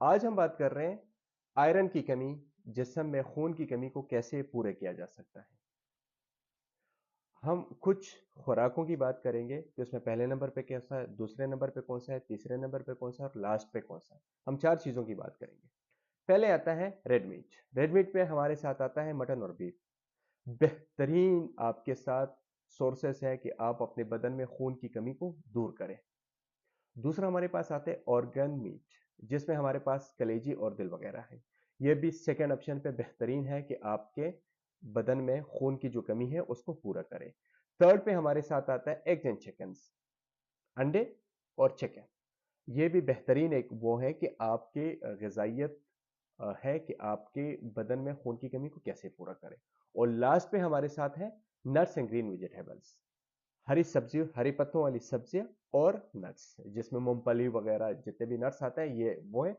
आज हम बात कर रहे हैं आयरन की कमी, जिस्म में खून की कमी को कैसे पूरे किया जा सकता है। हम कुछ खुराकों की बात करेंगे कि उसमें पहले नंबर पे कैसा है, दूसरे नंबर पे कौन सा है, तीसरे नंबर पे कौन सा है और लास्ट पे कौन सा है। हम 4 चीज़ों की बात करेंगे। पहले आता है रेड मीट। रेड मीट पे हमारे साथ आता है मटन और बीफ। बेहतरीन आपके साथ सोर्सेस है कि आप अपने बदन में खून की कमी को दूर करें। दूसरा हमारे पास आते हैं ऑर्गन मीट, जिसमें हमारे पास कलेजी और दिल वगैरह है। ये भी सेकंड ऑप्शन पे बेहतरीन है कि आपके बदन में खून की जो कमी है उसको पूरा करे। थर्ड पे हमारे साथ आता है एग्स एंड चिकन्स, अंडे और चिकन। ये भी बेहतरीन एक वो है कि आपके ग़िज़ाइयत है कि आपके बदन में खून की कमी को कैसे पूरा करे। और लास्ट पे हमारे साथ है नट्स एंड ग्रीन वेजिटेबल्स, हरी सब्जी, हरी पत्तों वाली सब्जियां और नट्स, जिसमें मूंगफली वगैरह जितने भी नट्स आते हैं ये वो है।